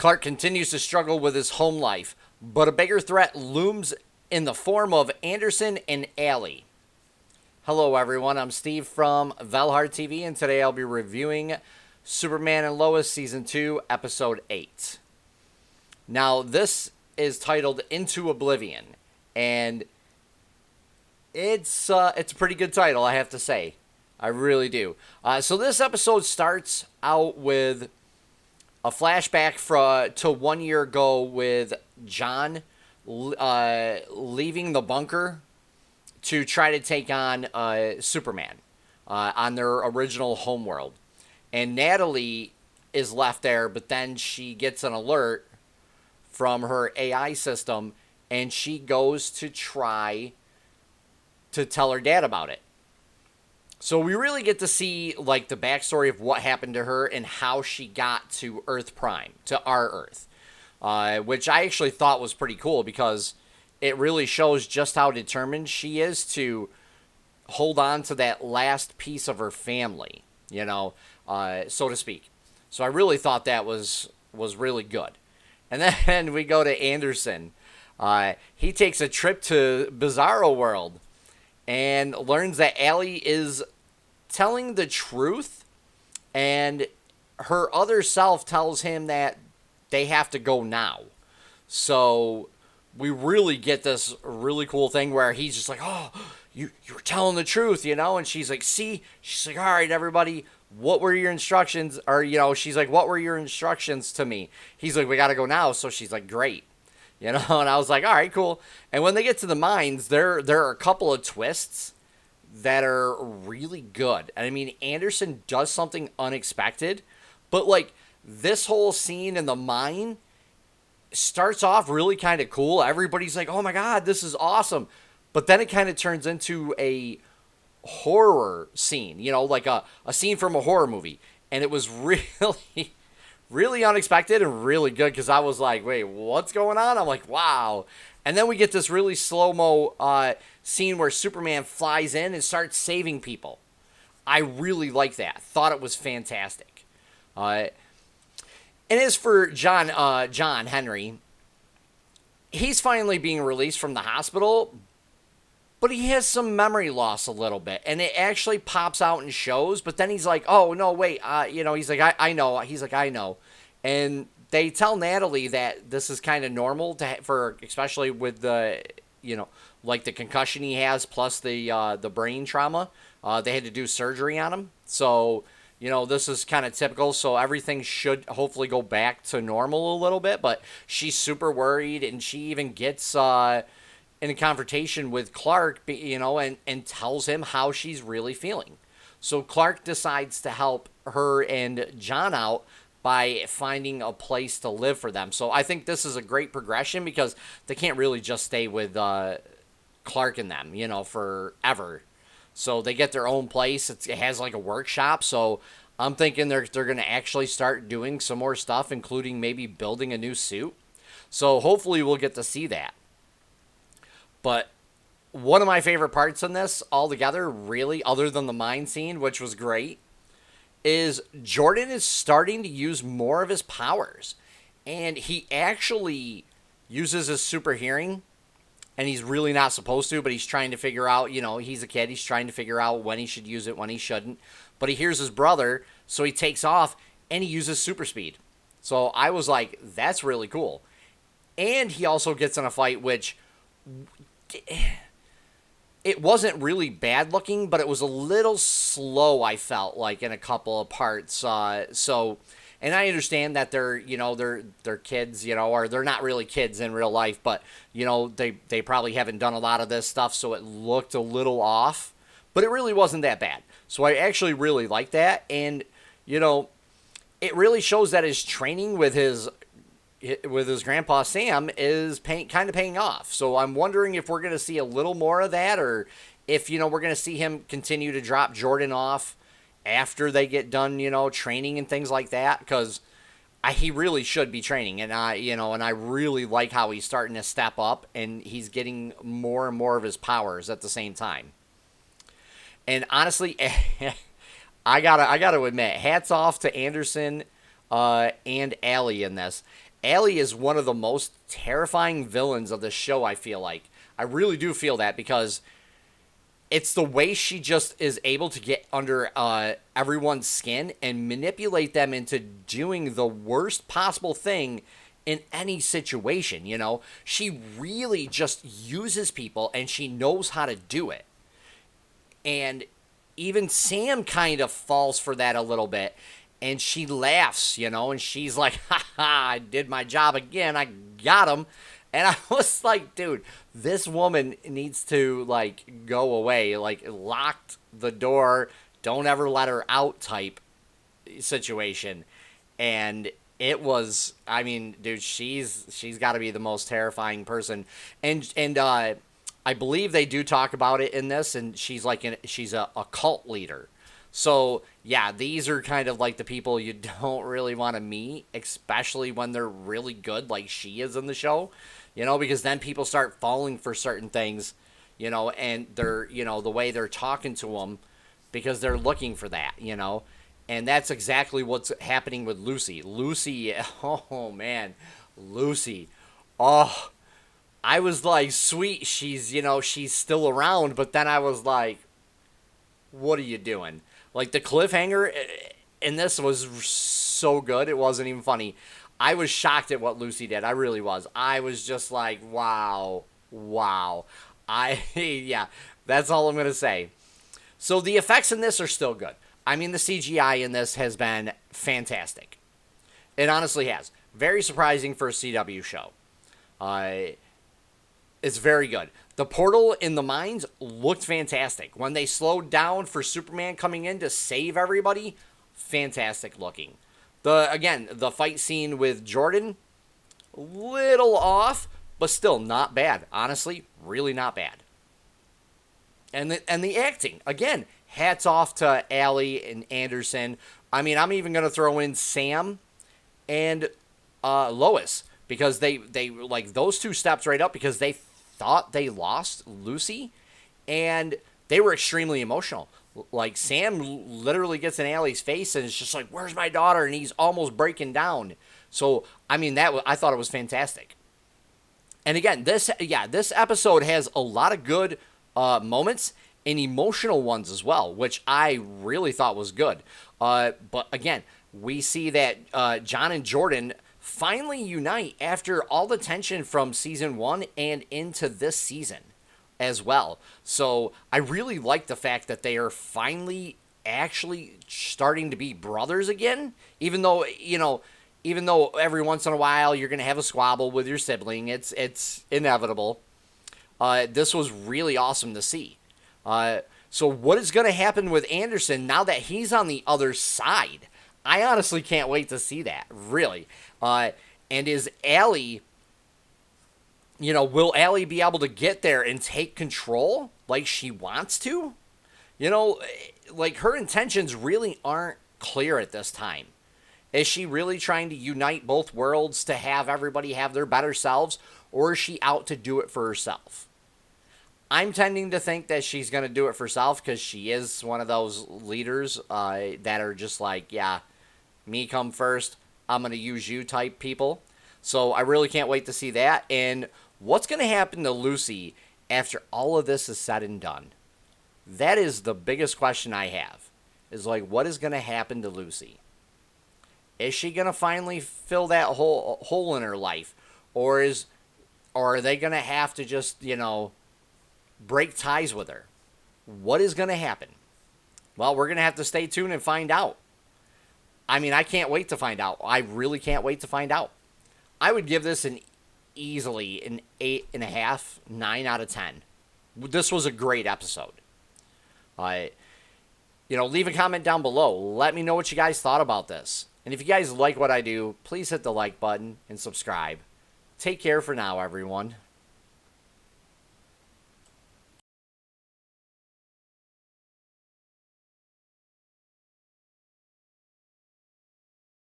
Clark continues to struggle with his home life, but a bigger threat looms in the form of Anderson and Ally. Hello, everyone. I'm Steve from Valhartv, and today I'll be reviewing Superman and Lois Season 2, Episode 8. Now, this is titled Into Oblivion, and it's a pretty good title, I have to say. I really do. So this episode starts out with a flashback to 1 year ago with John leaving the bunker to try to take on Superman on their original homeworld. And Natalie is left there, but then she gets an alert from her AI system, and she goes to try to tell her dad about it. So we really get to see like the backstory of what happened to her and how she got to Earth Prime, to our Earth, which I actually thought was pretty cool because it really shows just how determined she is to hold on to that last piece of her family, so to speak. So I really thought that was really good. And then we go to Anderson. He takes a trip to Bizarro World and learns that Ally is telling the truth, and her other self tells him that they have to go now. So we really get this really cool thing where he's just like, oh, you were telling the truth, and she's like, see? She's like, all right, everybody, what were your instructions? Or, she's like, what were your instructions to me? He's like, we got to go now. So she's like, great. And I was like, all right, cool. And when they get to the mines, there are a couple of twists that are really good. And I mean, Anderson does something unexpected, but like this whole scene in the mine starts off really kind of cool. Everybody's like, oh my God, this is awesome. But then it kind of turns into a horror scene, like a scene from a horror movie. And it was really, really unexpected and really good because I was like, wait, what's going on? I'm like, wow. And then we get this really slow-mo scene where Superman flies in and starts saving people. I really like that. Thought it was fantastic. And as for John Henry, he's finally being released from the hospital, but he has some memory loss a little bit, and it actually pops out and shows. But then he's like, "Oh no, wait!" He's like, "I know." He's like, "I know," and they tell Natalie that this is kind of normal for especially with the, like the concussion he has plus the brain trauma. They had to do surgery on him, so this is kind of typical. So everything should hopefully go back to normal a little bit. But she's super worried, and she even gets in a confrontation with Clark, and tells him how she's really feeling. So Clark decides to help her and John out by finding a place to live for them. So I think this is a great progression because they can't really just stay with Clark and them, forever. So they get their own place. It has like a workshop. So I'm thinking they're going to actually start doing some more stuff, including maybe building a new suit. So hopefully we'll get to see that. But one of my favorite parts in this altogether, really, other than the mine scene, which was great, is Jordan is starting to use more of his powers. And he actually uses his super hearing, and he's really not supposed to, but he's trying to figure out, he's a kid, he's trying to figure out when he should use it, when he shouldn't. But he hears his brother, so he takes off, and he uses super speed. So I was like, that's really cool. And he also gets in a fight, which it wasn't really bad looking, but it was a little slow, I felt like, in a couple of parts. And I understand that they're kids, or they're not really kids in real life, but, they probably haven't done a lot of this stuff, so it looked a little off. But it really wasn't that bad. So I actually really like that. And, it really shows that his training with his grandpa Sam is kind of paying off. So I'm wondering if we're going to see a little more of that, or if, we're going to see him continue to drop Jordan off after they get done, training and things like that. Because he really should be training. And I really like how he's starting to step up, and he's getting more and more of his powers at the same time. And honestly, I gotta admit, hats off to Anderson and Ally in this. Ally is one of the most terrifying villains of the show, I feel like. I really do feel that because it's the way she just is able to get under everyone's skin and manipulate them into doing the worst possible thing in any situation, you know? She really just uses people and she knows how to do it. And even Sam kind of falls for that a little bit. And she laughs, you know, and she's like, ha ha, I did my job again. I got him. And I was like, dude, this woman needs to, like, go away. Like, locked the door, don't ever let her out type situation. And it was, I mean, dude, she's got to be the most terrifying person. And I believe they do talk about it in this, and she's like, she's a cult leader. So, yeah, these are kind of like the people you don't really want to meet, especially when they're really good like she is in the show, you know, because then people start falling for certain things, you know, and they're, you know, the way they're talking to them because they're looking for that, you know, and that's exactly what's happening with Lucy. Lucy, oh, man, Lucy, oh, I was like, sweet, she's, you know, she's still around, but then I was like, what are you doing? Like, the cliffhanger in this was so good, it wasn't even funny. I was shocked at what Lucy did. I really was. I was just like, wow. Yeah, that's all I'm going to say. So the effects in this are still good. I mean, the CGI in this has been fantastic. It honestly has. Very surprising for a CW show. It's very good. The portal in the mines looked fantastic. When they slowed down for Superman coming in to save everybody, fantastic looking. The fight scene with Jordan, little off, but still not bad. Honestly, really not bad. And the acting, again, hats off to Ally and Anderson. I mean, I'm even going to throw in Sam and Lois, because they like, those two steps right up because they thought they lost Lucy, and they were extremely emotional. Like, Sam literally gets in Ally's face and it's just like, where's my daughter? And he's almost breaking down. So, I mean, I thought it was fantastic. And again, this episode has a lot of good moments and emotional ones as well, which I really thought was good. But again, we see that John and Jordan finally unite after all the tension from season 1 and into this season as well. So I really like the fact that they are finally actually starting to be brothers again, even though every once in a while you're going to have a squabble with your sibling. It's inevitable. This was really awesome to see. So what is going to happen with Anderson now that he's on the other side? I honestly can't wait to see that, really. And is Ally, will Ally be able to get there and take control like she wants to? Like, her intentions really aren't clear at this time. Is she really trying to unite both worlds to have everybody have their better selves, or is she out to do it for herself? I'm tending to think that she's going to do it for herself because she is one of those leaders that are just like, yeah, me come first, I'm going to use you type people. So I really can't wait to see that. And what's going to happen to Lucy after all of this is said and done? That is the biggest question I have. Is like, what is going to happen to Lucy? Is she going to finally fill that hole in her life? Or are they going to have to just, break ties with her? What is going to happen? Well, we're going to have to stay tuned and find out. I mean, I can't wait to find out. I really can't wait to find out. I would give this easily an 8.5, 9 out of 10. This was a great episode. Leave a comment down below. Let me know what you guys thought about this. And if you guys like what I do, please hit the like button and subscribe. Take care for now, everyone.